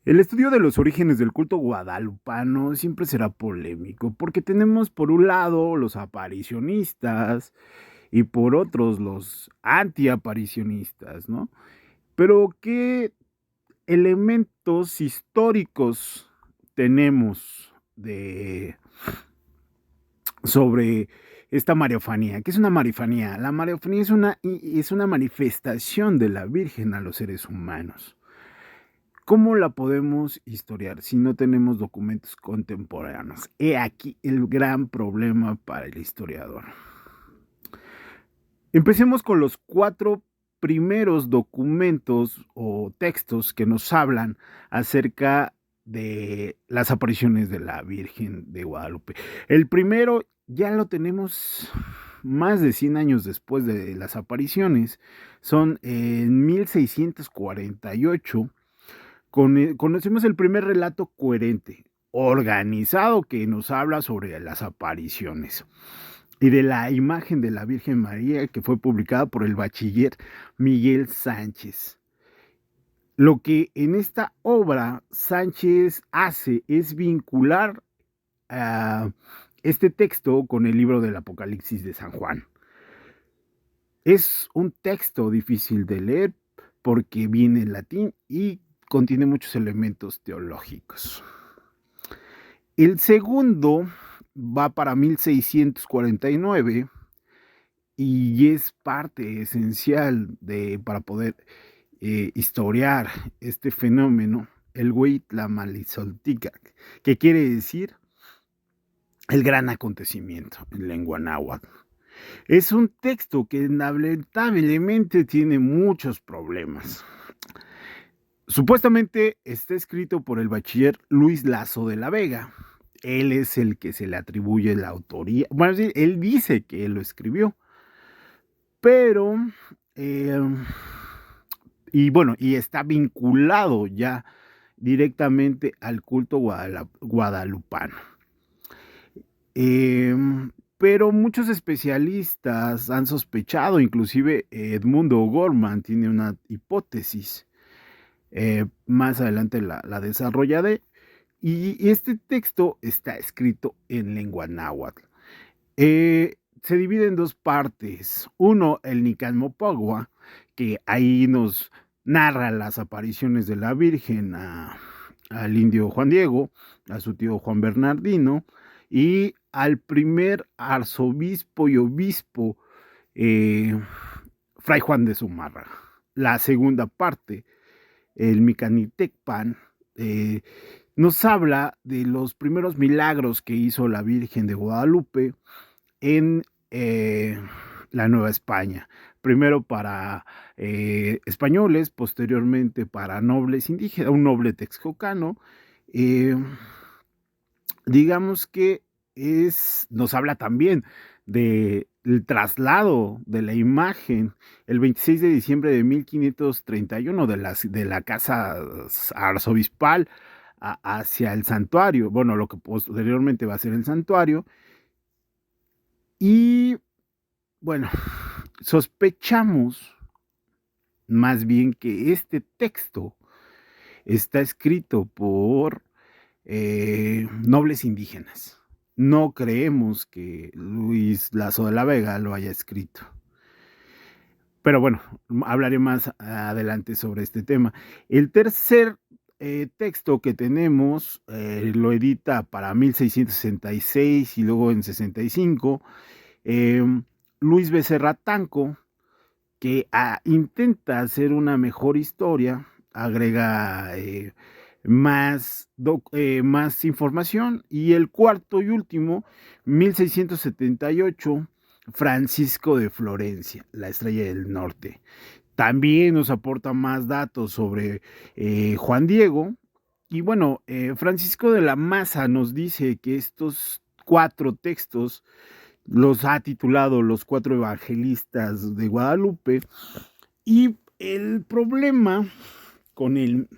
El estudio de los orígenes del culto guadalupano siempre será polémico, porque tenemos por un lado los aparicionistas y por otros los antiaparicionistas, ¿no? Pero ¿qué elementos históricos tenemos sobre esta mariofanía? ¿Qué es una mariofanía? La mariofanía es una manifestación de la Virgen a los seres humanos. ¿Cómo la podemos historiar si no tenemos documentos contemporáneos? He aquí el gran problema para el historiador. Empecemos con los 4 primeros documentos o textos que nos hablan acerca de las apariciones de la Virgen de Guadalupe. El primero ya lo tenemos más de 100 años después de las apariciones. Son en 1648. Conocemos el primer relato coherente, organizado, que nos habla sobre las apariciones y de la imagen de la Virgen María, que fue publicada por el bachiller Miguel Sánchez. Lo que en esta obra Sánchez hace es vincular a este texto con el libro del Apocalipsis de San Juan. Es un texto difícil de leer porque viene en latín y contiene muchos elementos teológicos. El segundo va para 1649 y es parte esencial para poder historiar este fenómeno, el Huitlamalizolticac, que quiere decir el gran acontecimiento en lengua náhuatl. Es un texto que lamentablemente tiene muchos problemas. Supuestamente está escrito por el bachiller Luis Lazo de la Vega. Él es el que se le atribuye la autoría. Bueno, sí, él dice que él lo escribió, pero eh, y está vinculado ya directamente al culto guadalupano. Eh, pero muchos especialistas han sospechado, inclusive Edmundo Gorman tiene una hipótesis, más adelante la desarrollaré, y este texto está escrito en lengua náhuatl. Se divide en dos partes. Uno, el Nican Mopogua, que ahí nos narra las apariciones de la Virgen al indio Juan Diego, a su tío Juan Bernardino, y al primer arzobispo y obispo Fray Juan de Zumarra. La segunda parte, el Micanitecpan, nos habla de los primeros milagros que hizo la Virgen de Guadalupe en la Nueva España. Primero para españoles, posteriormente para nobles indígenas, un noble texcocano. Eh, digamos que nos habla también del traslado de la imagen el 26 de diciembre de 1531 de la casa arzobispal hacia el santuario, bueno, lo que posteriormente va a ser el santuario. Y bueno, sospechamos más bien que este texto está escrito por nobles indígenas. No creemos que Luis Lazo de la Vega lo haya escrito. Pero bueno, hablaré más adelante sobre este tema. El tercer texto que tenemos lo edita para 1666 y luego en 65 Luis Becerra Tanco, que intenta hacer una mejor historia, agrega más información. Y el cuarto y último, 1678, Francisco de Florencia, la estrella del norte. También nos aporta más datos sobre Juan Diego. Y bueno, Francisco de la Maza nos dice que estos 4 textos los ha titulado Los 4 Evangelistas de Guadalupe. Y el problema con el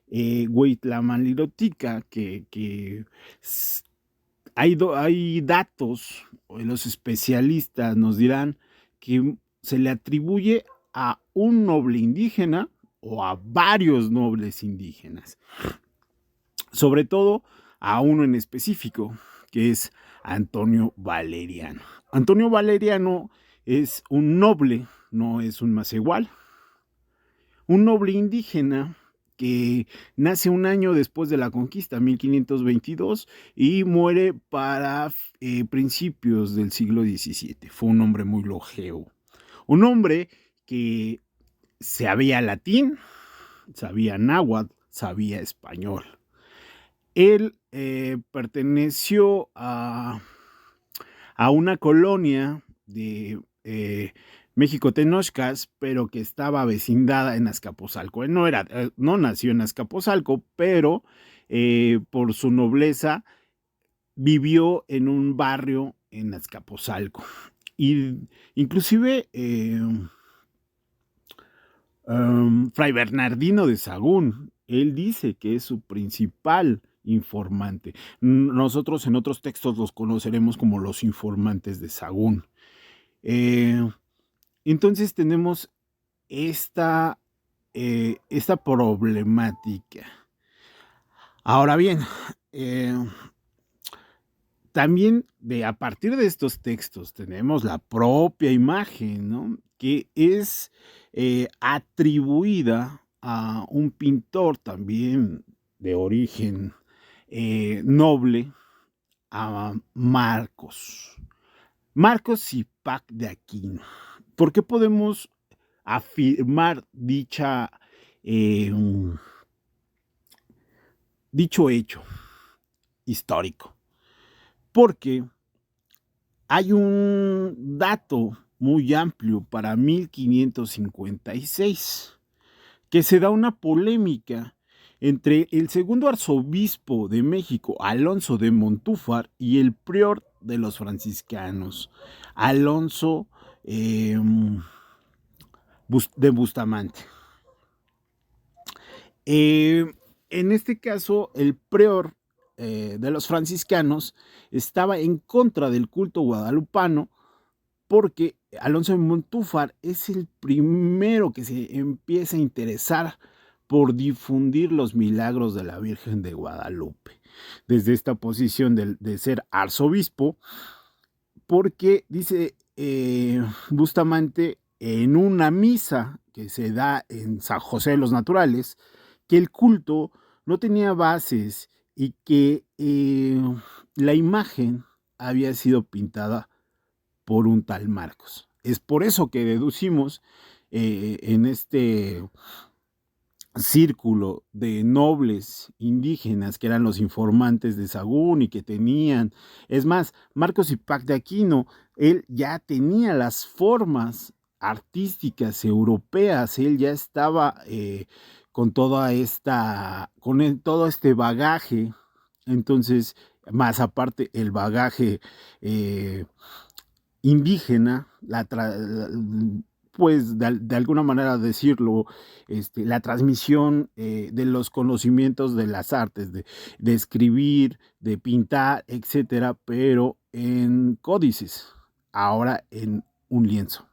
Huitlamalirotica, que hay datos, los especialistas nos dirán que se le atribuye a un noble indígena o a varios nobles indígenas, sobre todo a uno en específico, que es Antonio Valeriano. Antonio Valeriano es un noble, no es un macehual, un noble indígena que nace un año después de la conquista, 1522, y muere para principios del siglo XVII. Fue un hombre muy longevo, un hombre que sabía latín, sabía náhuatl, sabía español. Él perteneció a una colonia de México Tenochcas, pero que estaba vecindada en Azcapotzalco. Él no nació en Azcapotzalco, pero por su nobleza vivió en un barrio en Azcapotzalco. Y inclusive Fray Bernardino de Sahagún, él dice que es su principal informante. Nosotros en otros textos los conoceremos como los informantes de Sahagún. Entonces tenemos esta problemática. Ahora bien, también a partir de estos textos tenemos la propia imagen, ¿no? Que es atribuida a un pintor también de origen noble, a Marcos Cipag de Aquino. ¿Por qué podemos afirmar dicho hecho histórico? Porque hay un dato muy amplio para 1556, que se da una polémica entre el segundo arzobispo de México, Alonso de Montúfar, y el prior de los franciscanos, Alonso de Bustamante. En este caso, el prior de los franciscanos estaba en contra del culto guadalupano, porque Alonso de Montúfar es el primero que se empieza a interesar por difundir los milagros de la Virgen de Guadalupe, desde esta posición de ser arzobispo, porque dice Bustamante en una misa que se da en San José de los Naturales, que el culto no tenía bases y que la imagen había sido pintada por un tal Marcos. Es por eso que deducimos en este círculo de nobles indígenas que eran los informantes de Sahagún y que tenían, es más, Marcos Cipag de Aquino, él ya tenía las formas artísticas europeas, él ya estaba con todo este bagaje. Entonces, más aparte el bagaje indígena, pues de alguna manera decirlo, la transmisión de los conocimientos de las artes, de escribir, de pintar, etcétera, pero en códices, ahora en un lienzo.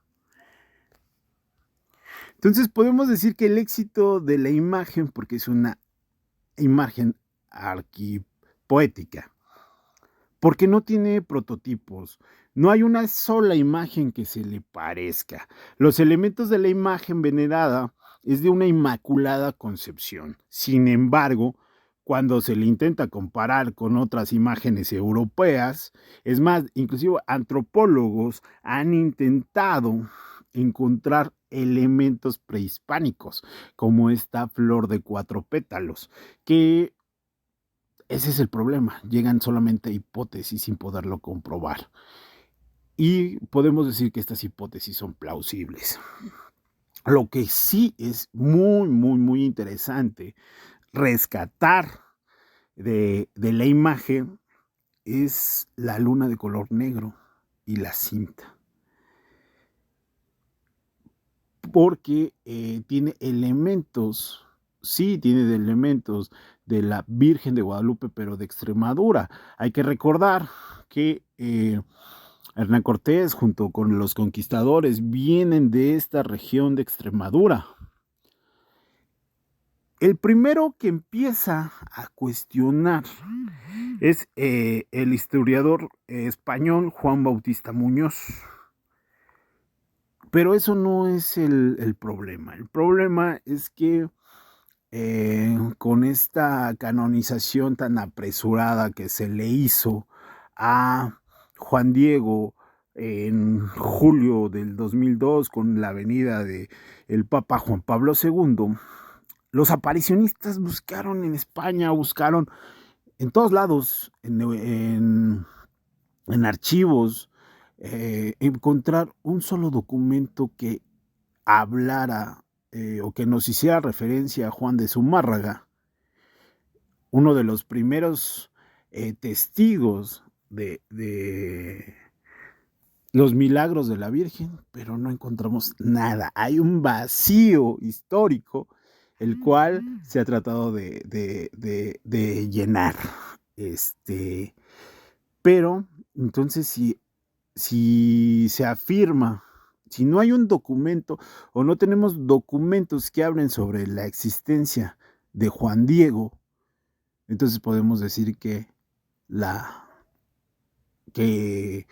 Entonces podemos decir que el éxito de la imagen, porque es una imagen arquipoética, porque no tiene prototipos, no hay una sola imagen que se le parezca. Los elementos de la imagen venerada es de una inmaculada concepción. Sin embargo, cuando se le intenta comparar con otras imágenes europeas, es más, inclusive antropólogos han intentado encontrar elementos prehispánicos, como esta flor de 4 pétalos, que ese es el problema, llegan solamente a hipótesis sin poderlo comprobar. Y podemos decir que estas hipótesis son plausibles. Lo que sí es muy, muy, muy interesante rescatar de la imagen es la luna de color negro y la cinta. Porque tiene elementos, sí tiene elementos de la Virgen de Guadalupe, pero de Extremadura. Hay que recordar que Hernán Cortés, junto con los conquistadores, vienen de esta región de Extremadura. El primero que empieza a cuestionar es el historiador español Juan Bautista Muñoz. Pero eso no es el problema. El problema es que con esta canonización tan apresurada que se le hizo a Juan Diego en julio del 2002 con la venida de el Papa Juan Pablo II, los aparicionistas buscaron en España, buscaron en todos lados, en archivos, encontrar un solo documento que hablara o que nos hiciera referencia a Juan de Zumárraga, uno de los primeros testigos de los milagros de la Virgen, pero no encontramos nada. Hay un vacío histórico, el cual se ha tratado de llenar. Pero, entonces, si se afirma, si no hay un documento o no tenemos documentos que hablen sobre la existencia de Juan Diego, entonces podemos decir la, que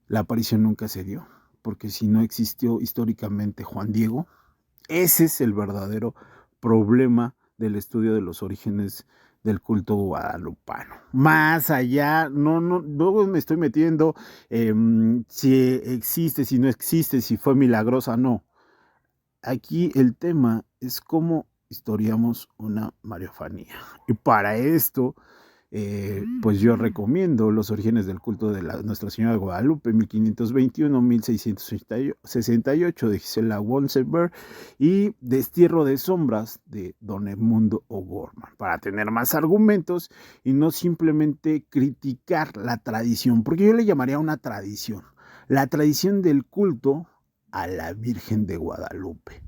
la aparición nunca se dio, porque si no existió históricamente Juan Diego, ese es el verdadero problema del estudio de los orígenes del culto guadalupano. Más allá, luego me estoy metiendo si existe, si no existe, si fue milagrosa, no. Aquí el tema es cómo historiamos una mariofanía. Y para esto, pues yo recomiendo Los orígenes del culto de Nuestra Señora de Guadalupe, 1521-1668, de Gisela Wonsenberg, y Destierro de sombras, de Don Edmundo O'Gorman, para tener más argumentos y no simplemente criticar la tradición, porque yo le llamaría una tradición, la tradición del culto a la Virgen de Guadalupe.